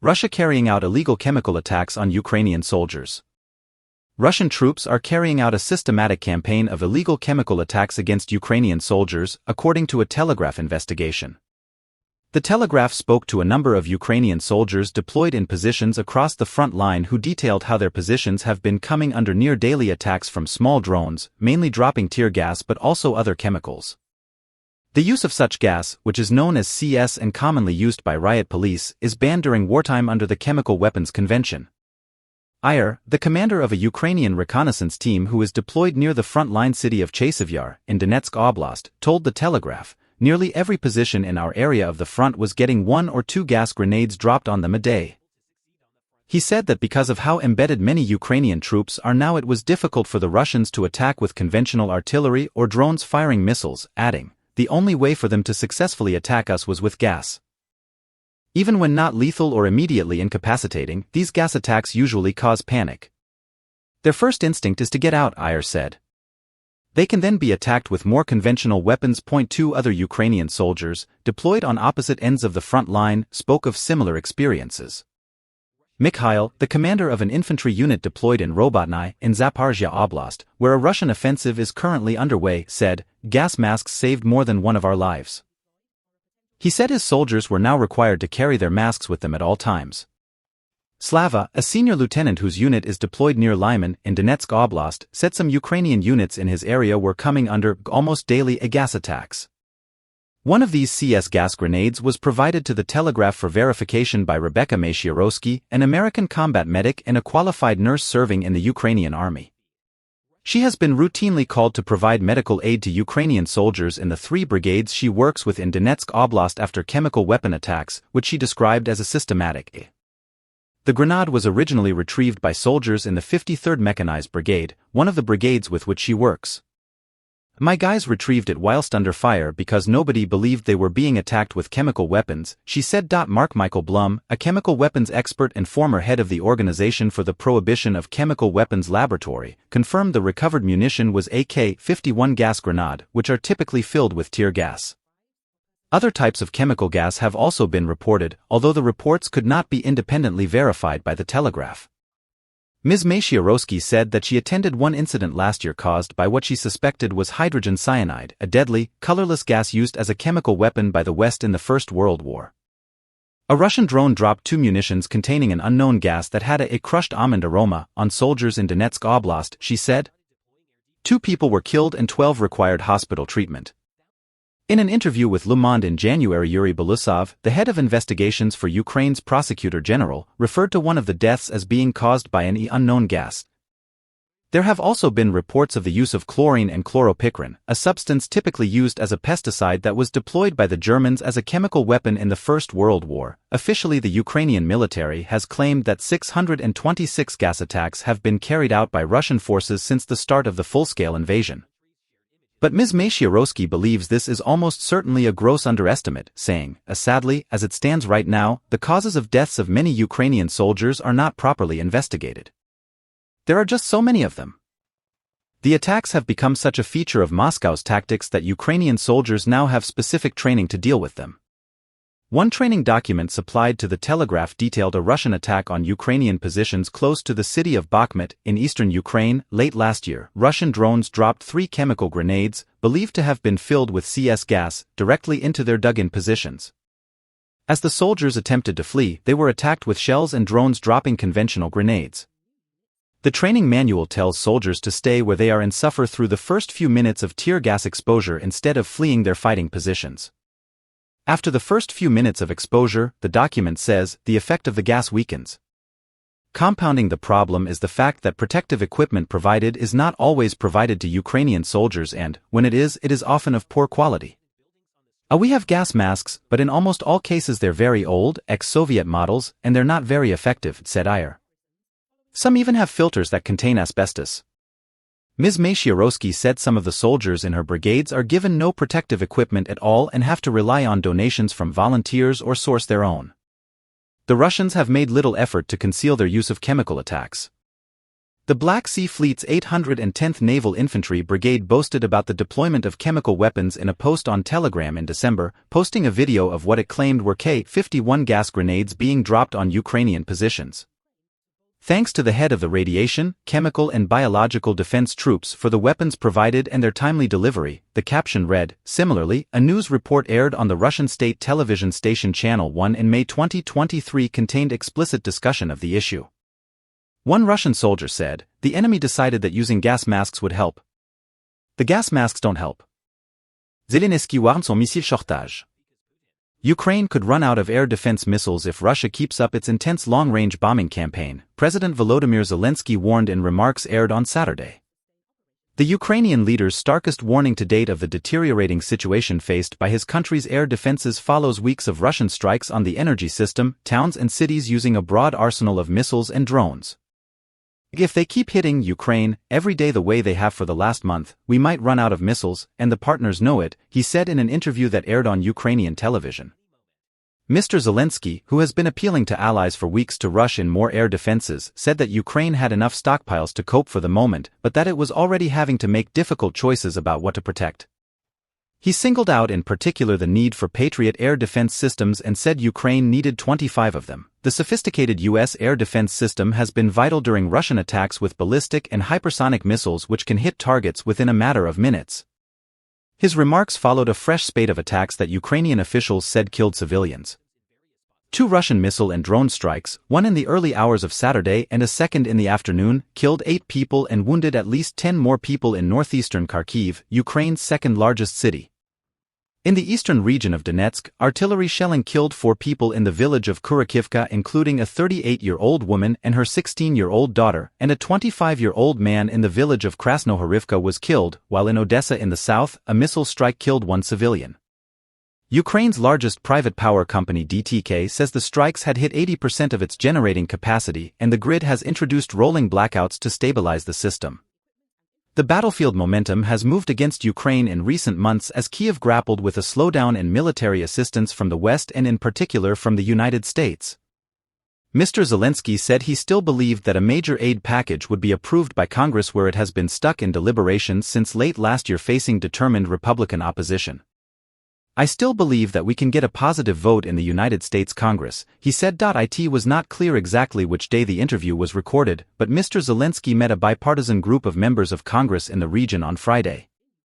Russia carrying out illegal chemical attacks on Ukrainian soldiers. Russian troops are carrying out a systematic campaign of illegal chemical attacks against Ukrainian soldiers, according to a Telegraph investigation. The Telegraph spoke to a number of Ukrainian soldiers deployed in positions across the front line who detailed how their positions have been coming under near-daily attacks from small drones, mainly dropping tear gas but also other chemicals. The use of such gas, which is known as CS and commonly used by riot police, is banned during wartime under the Chemical Weapons Convention. Iyer, the commander of a Ukrainian reconnaissance team who is deployed near the front-line city of Chasiv in Donetsk Oblast, told the Telegraph, "Nearly every position in our area of the front was getting 1 or 2 gas grenades dropped on them a day." He said that because of how embedded many Ukrainian troops are now, it was difficult for the Russians to attack with conventional artillery or drones firing missiles, adding, "The only way for them to successfully attack us was with gas." Even when not lethal or immediately incapacitating, these gas attacks usually cause panic. "Their first instinct is to get out," Iyer said. They can then be attacked with more conventional weapons. 2 other Ukrainian soldiers, deployed on opposite ends of the front line, spoke of similar experiences. Mikhail, the commander of an infantry unit deployed in Robotny, in Zaporizhia Oblast, where a Russian offensive is currently underway, said, "Gas masks saved more than one of our lives." He said his soldiers were now required to carry their masks with them at all times. Slava, a senior lieutenant whose unit is deployed near Lyman, in Donetsk Oblast, said some Ukrainian units in his area were coming under almost daily gas attacks. One of these CS gas grenades was provided to the Telegraph for verification by Rebecca Maciarowski, an American combat medic and a qualified nurse serving in the Ukrainian army. She has been routinely called to provide medical aid to Ukrainian soldiers in the 3 brigades she works with in Donetsk Oblast after chemical weapon attacks, which she described as a systematic. The grenade was originally retrieved by soldiers in the 53rd Mechanized Brigade, one of the brigades with which she works. "My guys retrieved it whilst under fire because nobody believed they were being attacked with chemical weapons," she said. Mark Michael Blum, a chemical weapons expert and former head of the Organization for the Prohibition of Chemical Weapons Laboratory, confirmed the recovered munition was AK-51 gas grenade, which are typically filled with tear gas. Other types of chemical gas have also been reported, although the reports could not be independently verified by the Telegraph. Ms. Maciarowski said that she attended one incident last year caused by what she suspected was hydrogen cyanide, a deadly, colorless gas used as a chemical weapon by the West in the First World War. A Russian drone dropped 2 munitions containing an unknown gas that had a crushed almond aroma on soldiers in Donetsk Oblast, she said. 2 people were killed and 12 required hospital treatment. In an interview with Le Monde in January, Yuri Belousov, the head of investigations for Ukraine's prosecutor general, referred to one of the deaths as being caused by an unknown gas. There have also been reports of the use of chlorine and chloropicrin, a substance typically used as a pesticide that was deployed by the Germans as a chemical weapon in the First World War. Officially, the Ukrainian military has claimed that 626 gas attacks have been carried out by Russian forces since the start of the full-scale invasion. But Ms. Maciarowski believes this is almost certainly a gross underestimate, saying, "Sadly, as it stands right now, the causes of deaths of many Ukrainian soldiers are not properly investigated. There are just so many of them. The attacks have become such a feature of Moscow's tactics that Ukrainian soldiers now have specific training to deal with them." One training document supplied to the Telegraph detailed a Russian attack on Ukrainian positions close to the city of Bakhmut, in eastern Ukraine, late last year. Russian drones dropped 3 chemical grenades, believed to have been filled with CS gas, directly into their dug-in positions. As the soldiers attempted to flee, they were attacked with shells and drones dropping conventional grenades. The training manual tells soldiers to stay where they are and suffer through the first few minutes of tear gas exposure instead of fleeing their fighting positions. After the first few minutes of exposure, the document says, the effect of the gas weakens. Compounding the problem is the fact that protective equipment provided is not always provided to Ukrainian soldiers and, when it is often of poor quality. We have gas masks, but in almost all cases they're very old, ex-Soviet models, and they're not very effective, said Iyer. Some even have filters that contain asbestos. Ms. Maciarowski said some of the soldiers in her brigades are given no protective equipment at all and have to rely on donations from volunteers or source their own. The Russians have made little effort to conceal their use of chemical attacks. The Black Sea Fleet's 810th Naval Infantry Brigade boasted about the deployment of chemical weapons in a post on Telegram in December, posting a video of what it claimed were K-51 gas grenades being dropped on Ukrainian positions. Thanks to the head of the Radiation, Chemical and Biological Defense Troops for the weapons provided and their timely delivery, the caption read. Similarly, a news report aired on the Russian state television station Channel 1 in May 2023 contained explicit discussion of the issue. One Russian soldier said, "The enemy decided that using gas masks would help. The gas masks don't help. Zelensky warned son missile shortage." Ukraine could run out of air defense missiles if Russia keeps up its intense long-range bombing campaign, President Volodymyr Zelensky warned in remarks aired on Saturday. The Ukrainian leader's starkest warning to date of the deteriorating situation faced by his country's air defenses follows weeks of Russian strikes on the energy system, towns and cities using a broad arsenal of missiles and drones. "If they keep hitting Ukraine every day the way they have for the last month, we might run out of missiles, and the partners know it," he said in an interview that aired on Ukrainian television. Mr. Zelensky, who has been appealing to allies for weeks to rush in more air defenses, said that Ukraine had enough stockpiles to cope for the moment, but that it was already having to make difficult choices about what to protect. He singled out in particular the need for Patriot air defense systems and said Ukraine needed 25 of them. The sophisticated U.S. air defense system has been vital during Russian attacks with ballistic and hypersonic missiles which can hit targets within a matter of minutes. His remarks followed a fresh spate of attacks that Ukrainian officials said killed civilians. 2 Russian missile and drone strikes, one in the early hours of Saturday and a second in the afternoon, killed 8 people and wounded at least 10 more people in northeastern Kharkiv, Ukraine's second-largest city. In the eastern region of Donetsk, artillery shelling killed 4 people in the village of Kurakivka, including a 38-year-old woman and her 16-year-old daughter, and a 25-year-old man in the village of Krasnohorivka was killed, while in Odessa in the south, a missile strike killed 1 civilian. Ukraine's largest private power company DTK says the strikes had hit 80% of its generating capacity and the grid has introduced rolling blackouts to stabilize the system. The battlefield momentum has moved against Ukraine in recent months as Kyiv grappled with a slowdown in military assistance from the West and in particular from the United States. Mr. Zelensky said he still believed that a major aid package would be approved by Congress where it has been stuck in deliberations since late last year facing determined Republican opposition. "I still believe that we can get a positive vote in the United States Congress," he said. It was not clear exactly which day the interview was recorded, but Mr. Zelensky met a bipartisan group of members of Congress in the region on Friday.